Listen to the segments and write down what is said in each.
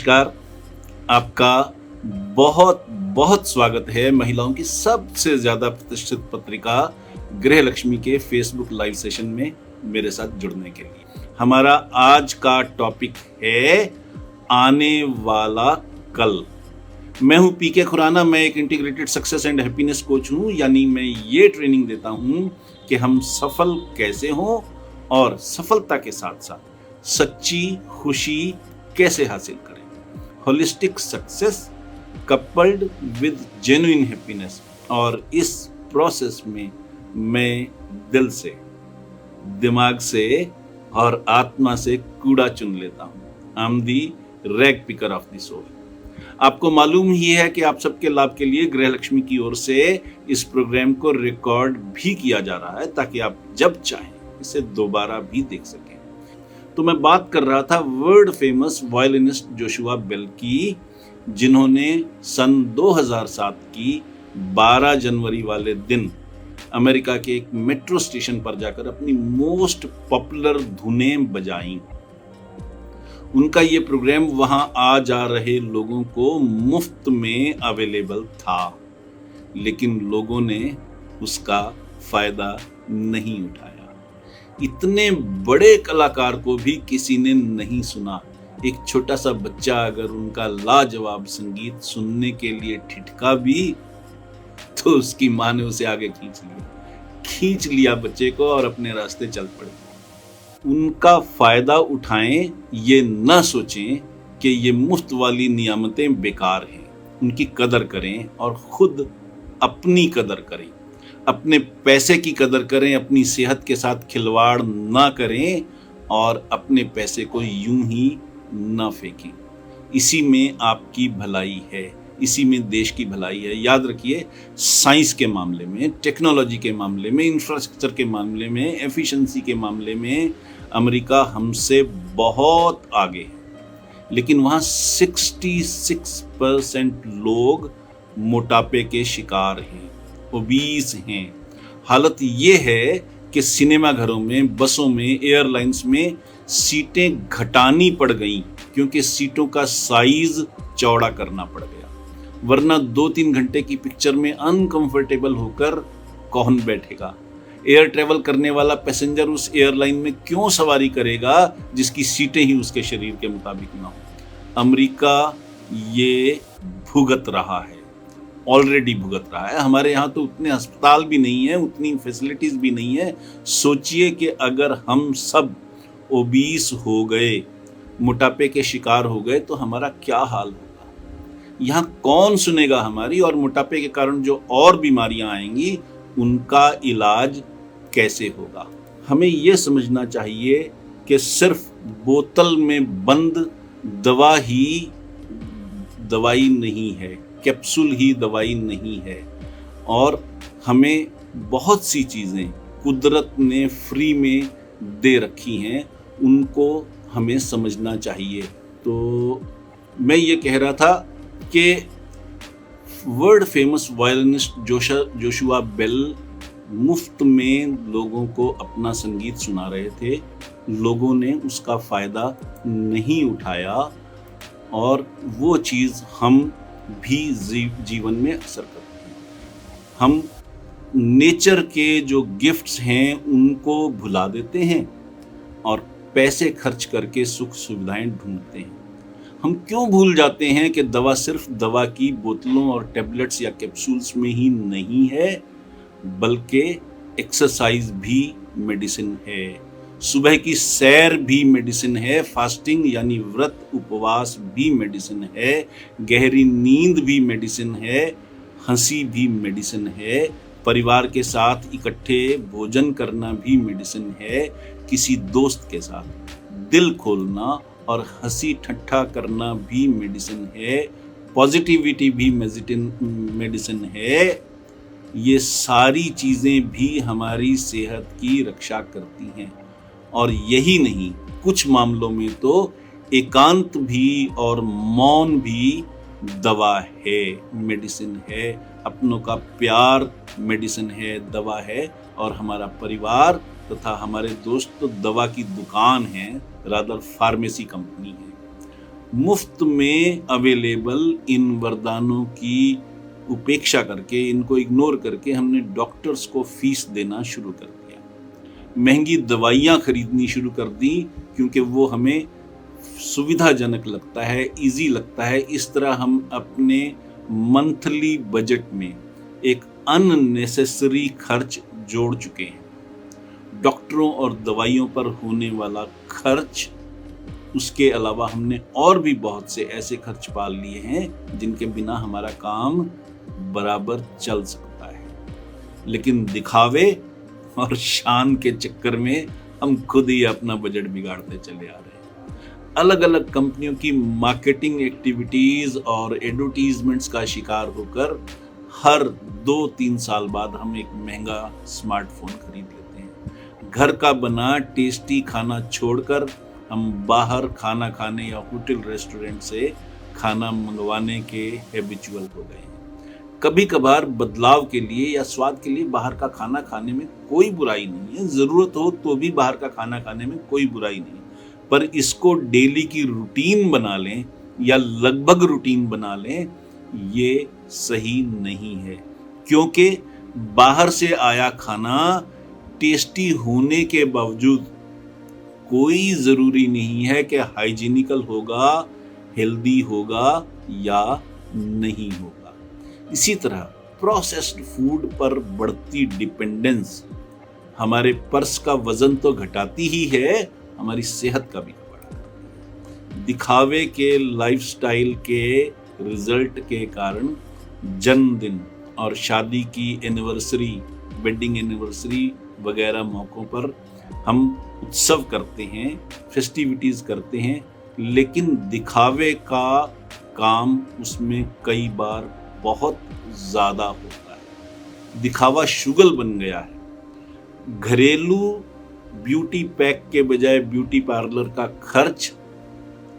नमस्कार। आपका बहुत बहुत स्वागत है महिलाओं की सबसे ज्यादा प्रतिष्ठित पत्रिका गृहलक्ष्मी के फेसबुक लाइव सेशन में मेरे साथ जुड़ने के लिए। हमारा आज का टॉपिक है आने वाला कल। मैं हूं पीके खुराना। मैं एक integrated success and happiness coach हूं, यानी मैं ये ट्रेनिंग देता हूं कि हम सफल कैसे हों और सफलता के साथ साथ सच्ची खुशी कैसे हासिल करें। Holistic success coupled with genuine happiness. और इस प्रोसेस में मैं दिल से, दिमाग से और आत्मा से कूड़ा चुन लेता हूं। I am the rag picker of the soul. आपको मालूम ही है कि आप सबके लाभ के लिए गृहलक्ष्मी की ओर से इस प्रोग्राम को रिकॉर्ड भी किया जा रहा है, ताकि आप जब चाहें इसे दोबारा भी देख सकें। तो मैं बात कर रहा था world famous violinist Joshua Bell की, जिन्होंने सन 2007 की 12 जनवरी वाले दिन अमेरिका के एक मेट्रो स्टेशन पर जाकर अपनी मोस्ट पॉपुलर धुनें बजाई। उनका ये प्रोग्राम वहां आ जा रहे लोगों को मुफ्त में अवेलेबल था, लेकिन लोगों ने उसका फायदा नहीं उठाया। इतने बड़े कलाकार को भी किसी ने नहीं सुना। एक छोटा सा बच्चा अगर उनका लाजवाब संगीत सुनने के लिए ठिठका भी, तो उसकी माँ ने उसे आगे खींच लिया बच्चे को और अपने रास्ते चल पड़े। उनका फायदा उठाएं, ये ना सोचें कि ये मुफ्त वाली नियामतें बेकार हैं। उनकी कदर करें और खुद अपनी कदर करें, अपने पैसे की कदर करें, अपनी सेहत के साथ खिलवाड़ ना करें और अपने पैसे को यूं ही ना फेंकें। इसी में आपकी भलाई है, इसी में देश की भलाई है। याद रखिए, साइंस के मामले में, टेक्नोलॉजी के मामले में, इंफ्रास्ट्रक्चर के मामले में, एफिशिएंसी के मामले में अमेरिका हमसे बहुत आगे है, लेकिन वहाँ 66% लोग मोटापे के शिकार हैं, ओबीस हैं। हालत ये है कि सिनेमा घरों में, बसों में, एयरलाइंस में सीटें घटानी पड़ गईं, क्योंकि सीटों का साइज चौड़ा करना पड़ गया। वरना 2-3 घंटे की पिक्चर में अनकंफर्टेबल होकर कौन बैठेगा? एयर ट्रेवल करने वाला पैसेंजर उस एयरलाइन में क्यों सवारी करेगा जिसकी सीटें ही उसके शरीर के मुताबिक ना हो? अमेरिका ये भुगत रहा है, ऑलरेडी भुगत रहा है। हमारे यहाँ तो उतने अस्पताल भी नहीं है, उतनी फैसिलिटीज भी नहीं है। सोचिए कि अगर हम सब ओबीस हो गए, मोटापे के शिकार हो गए, तो हमारा क्या हाल होगा? यहाँ कौन सुनेगा हमारी? और मोटापे के कारण जो और बीमारियां आएंगी, उनका इलाज कैसे होगा? हमें यह समझना चाहिए कि सिर्फ बोतल में बंद दवा ही दवाई नहीं है, कैप्सूल ही दवाई नहीं है। और हमें बहुत सी चीज़ें कुदरत ने फ्री में दे रखी हैं, उनको हमें समझना चाहिए। तो मैं ये कह रहा था कि world famous violinist Joshua Bell मुफ्त में लोगों को अपना संगीत सुना रहे थे। लोगों ने उसका फ़ायदा नहीं उठाया, और वो चीज़ हम भी जीवन में असर करते हैं। हम नेचर के जो गिफ्ट्स हैं उनको भुला देते हैं और पैसे खर्च करके सुख सुविधाएं ढूंढते हैं। हम क्यों भूल जाते हैं कि दवा सिर्फ दवा की बोतलों और टैबलेट्स या कैप्सूल्स में ही नहीं है, बल्कि एक्सरसाइज भी मेडिसिन है, सुबह की सैर भी मेडिसिन है, फास्टिंग यानी व्रत उपवास भी मेडिसिन है, गहरी नींद भी मेडिसिन है, हंसी भी मेडिसिन है, परिवार के साथ इकट्ठे भोजन करना भी मेडिसिन है, किसी दोस्त के साथ दिल खोलना और हंसी ठट्ठा करना भी मेडिसिन है, पॉजिटिविटी भी मेडिसिन है। ये सारी चीज़ें भी हमारी सेहत की रक्षा करती हैं। और यही नहीं, कुछ मामलों में तो एकांत भी और मौन भी दवा है, मेडिसिन है। अपनों का प्यार मेडिसिन है, दवा है। और हमारा परिवार तथा हमारे दोस्त तो दवा की दुकान है, रादर फार्मेसी कंपनी है। मुफ्त में अवेलेबल इन वरदानों की उपेक्षा करके, इनको इग्नोर करके हमने डॉक्टर्स को फीस देना शुरू कर दिया। महंगी दवाइयाँ खरीदनी शुरू कर दी क्योंकि वो हमें सुविधाजनक लगता है, इजी लगता है। इस तरह हम अपने मंथली बजट में एक अननेसेसरी खर्च जोड़ चुके हैं। डॉक्टरों और दवाइयों पर होने वाला खर्च, उसके अलावा हमने और भी बहुत से ऐसे खर्च पाल लिए हैं जिनके बिना हमारा काम बराबर चल सकता है। लेकिन दिखावे और शान के चक्कर में हम खुद ही अपना बजट बिगाड़ते चले आ रहे हैं। अलग अलग कंपनियों की मार्केटिंग एक्टिविटीज और एडवर्टीजमेंट्स का शिकार होकर हर 2-3 साल बाद हम एक महंगा स्मार्टफोन खरीद लेते हैं। घर का बना टेस्टी खाना छोड़कर हम बाहर खाना खाने या होटल रेस्टोरेंट से खाना मंगवाने के हैबिचुअल हो गए हैं। कभी कभार बदलाव के लिए या स्वाद के लिए बाहर का खाना खाने में कोई बुराई नहीं है, जरूरत हो तो भी बाहर का खाना खाने में कोई बुराई नहीं, पर इसको डेली की रूटीन बना लें या लगभग रूटीन बना लें, ये सही नहीं है। क्योंकि बाहर से आया खाना टेस्टी होने के बावजूद कोई जरूरी नहीं है कि हाइजीनिकल होगा, हेल्दी होगा या नहीं होगा। इसी तरह प्रोसेस्ड फूड पर बढ़ती डिपेंडेंस हमारे पर्स का वजन तो घटाती ही है, हमारी सेहत का भी बढ़ाती है। दिखावे के लाइफस्टाइल के रिजल्ट के कारण जन्मदिन और शादी की एनिवर्सरी, वेडिंग एनिवर्सरी वगैरह मौकों पर हम उत्सव करते हैं, फेस्टिविटीज करते हैं, लेकिन दिखावे का काम उसमें कई बार बहुत ज्यादा होता है। दिखावा शुगल बन गया है। घरेलू ब्यूटी पैक के बजाय ब्यूटी पार्लर का खर्च,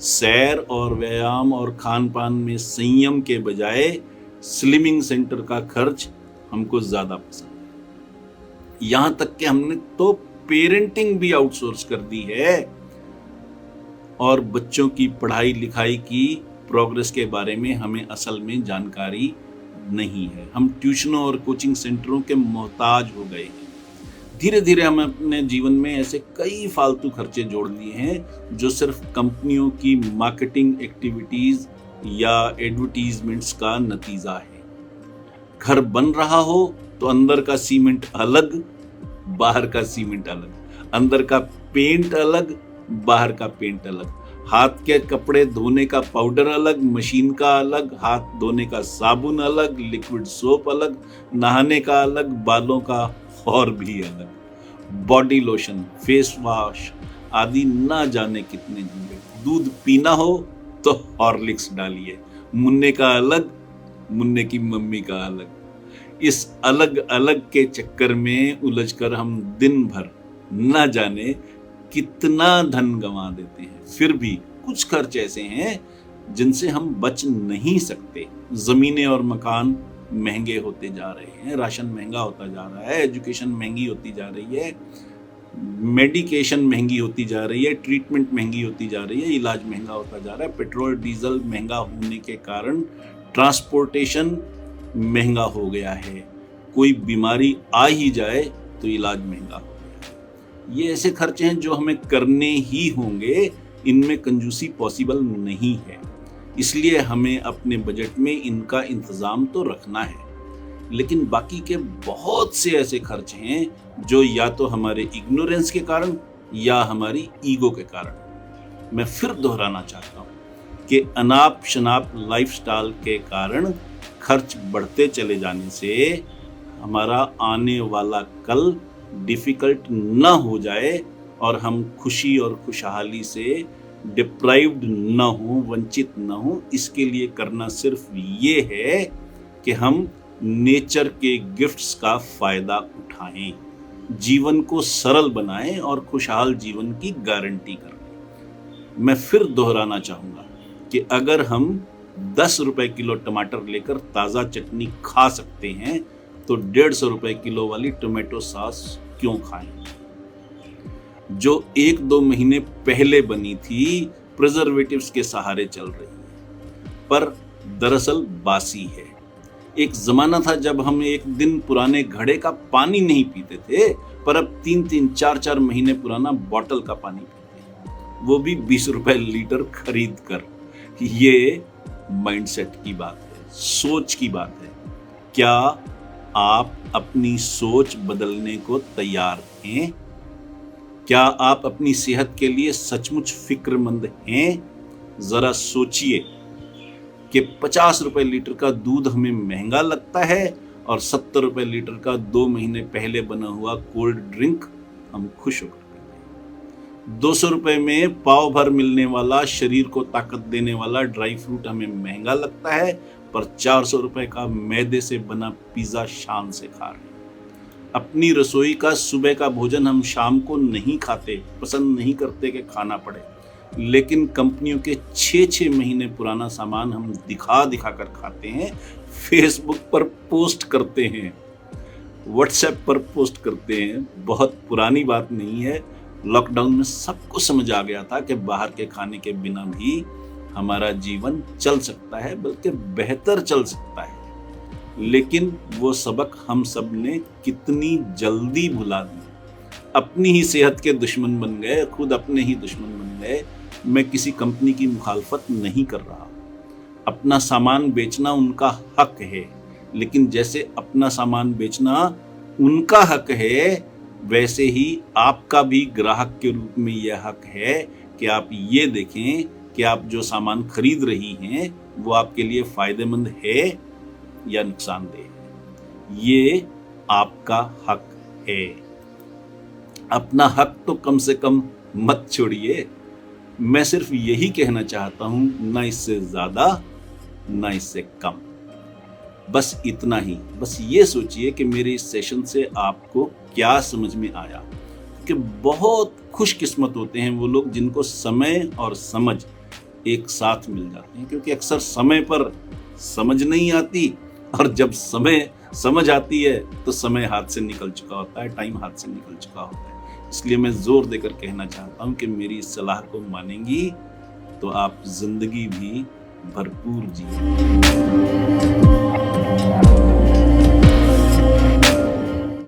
सैर और व्यायाम और खान पान में संयम के बजाय स्लिमिंग सेंटर का खर्च हमको ज्यादा पसंद है। यहां तक कि हमने तो पेरेंटिंग भी आउटसोर्स कर दी है और बच्चों की पढ़ाई लिखाई की प्रोग्रेस के बारे में हमें असल में जानकारी नहीं है। हम ट्यूशनों और कोचिंग सेंटरों के मोहताज हो गए हैं। धीरे धीरे हम अपने जीवन में ऐसे कई फालतू खर्चे जोड़ लिए हैं जो सिर्फ कंपनियों की मार्केटिंग एक्टिविटीज या एडवर्टीजमेंट्स का नतीजा है। घर बन रहा हो तो अंदर का सीमेंट अलग, बाहर का सीमेंट अलग, अंदर का पेंट अलग, बाहर का पेंट अलग, हाथ के कपड़े धोने का पाउडर अलग, मशीन का अलग, हाथ धोने का साबुन अलग, लिक्विड सोप अलग, नहाने का अलग, बालों का और भी अलग, बॉडी लोशन, फेस वॉश आदि ना जाने कितने झंझट। दूध पीना हो तो हॉर्लिक्स डालिए, मुन्ने का अलग, मुन्ने की मम्मी का अलग। इस अलग अलग के चक्कर में उलझकर हम दिन भर ना जाने कितना धन गंवा देते हैं। फिर भी कुछ खर्च ऐसे हैं जिनसे हम बच नहीं सकते। जमीनें और मकान महंगे होते जा रहे हैं, राशन महंगा होता जा रहा है, एजुकेशन महंगी होती जा रही है, मेडिकेशन महंगी होती जा रही है, ट्रीटमेंट महंगी होती जा रही है, इलाज महंगा होता जा रहा है। पेट्रोल डीजल महंगा होने के कारण ट्रांसपोर्टेशन महंगा हो गया है। कोई बीमारी आ ही जाए तो इलाज महंगा हो गया। ये ऐसे खर्चे हैं जो हमें करने ही होंगे, इनमें कंजूसी पॉसिबल नहीं है। इसलिए हमें अपने बजट में इनका इंतजाम तो रखना है। लेकिन बाकी के बहुत से ऐसे खर्च हैं जो या तो हमारे इग्नोरेंस के कारण या हमारी ईगो के कारण। मैं फिर दोहराना चाहता हूँ कि अनाप शनाप लाइफस्टाइल के कारण खर्च बढ़ते चले जाने से हमारा आने वाला कल डिफिकल्ट ना हो जाए और हम खुशी और खुशहाली से डिप्राइव्ड ना हो, वंचित ना हो, इसके लिए करना सिर्फ ये है कि हम नेचर के गिफ्ट्स का फायदा उठाएं, जीवन को सरल बनाएं और खुशहाल जीवन की गारंटी करें। मैं फिर दोहराना चाहूँगा कि अगर हम 10 रुपए किलो टमाटर लेकर ताज़ा चटनी खा सकते हैं तो 150 रुपए किलो वाली टोमेटो सॉस क्यों खाएं? जो 1-2 महीने पहले बनी थी प्रिजर्वेटिव्स के सहारे चल रही है, पर दरअसल बासी है। एक जमाना था जब हम एक दिन पुराने घड़े का पानी नहीं पीते थे, पर अब 3-3, 4-4 महीने पुराना बॉटल का पानी पीते हैं, वो भी 20 रुपए लीटर खरीद कर। ये माइंडसेट की बात है, सोच की बात है। क्या आप अपनी सोच बदलने को तैयार हैं? क्या आप अपनी सेहत के लिए सचमुच फिक्रमंद हैं? जरा सोचिए कि 50 रुपए लीटर का दूध हमें महंगा लगता है और 70 रुपए लीटर का 2 महीने पहले बना हुआ कोल्ड ड्रिंक हम खुश होकर पीते हैं। 200 रुपए में पाव भर मिलने वाला, शरीर को ताकत देने वाला ड्राई फ्रूट हमें महंगा लगता है, पर 400 रुपए का मैदे से बना पिज्जा शान से खा रहे हैं। अपनी रसोई का सुबह का भोजन हम शाम को नहीं खाते, पसंद नहीं करते कि खाना पड़े, लेकिन कंपनियों के 6-6 महीने पुराना सामान हम दिखा दिखा कर खाते हैं, फेसबुक पर पोस्ट करते हैं, व्हाट्सएप पर पोस्ट करते हैं। बहुत पुरानी बात नहीं है, लॉकडाउन में सबको समझ आ गया था कि बाहर के खाने के बिना भी हमारा जीवन चल सकता है, बल्कि बेहतर चल सकता है। लेकिन वो सबक हम सब ने कितनी जल्दी भुला दी, अपनी ही सेहत के दुश्मन बन गए, खुद अपने ही दुश्मन बन गए। मैं किसी कंपनी की मुखालफत नहीं कर रहा, अपना सामान बेचना उनका हक है, लेकिन जैसे अपना सामान बेचना उनका हक है, वैसे ही आपका भी ग्राहक के रूप में यह हक है कि आप ये देखें कि आप जो सामान खरीद रही हैं वो आपके लिए फायदेमंद है या नुकसानदेह। ये आपका हक है। अपना हक तो कम से कम मत छोड़िए। मैं सिर्फ यही कहना चाहता हूं, ना इससे ज्यादा ना इससे कम, बस इतना ही। बस ये सोचिए कि मेरे इस सेशन से आपको क्या समझ में आया, कि बहुत खुशकिस्मत होते हैं वो लोग जिनको समय और समझ एक साथ मिल जाते हैं, क्योंकि अक्सर समय पर समझ नहीं आती, और जब समय समझ आती है तो समय हाथ से निकल चुका होता है, टाइम हाथ से निकल चुका होता है। इसलिए मैं जोर देकर कहना चाहता हूं कि मेरी इस सलाह को मानेंगी तो आप जिंदगी भी भरपूर जिए।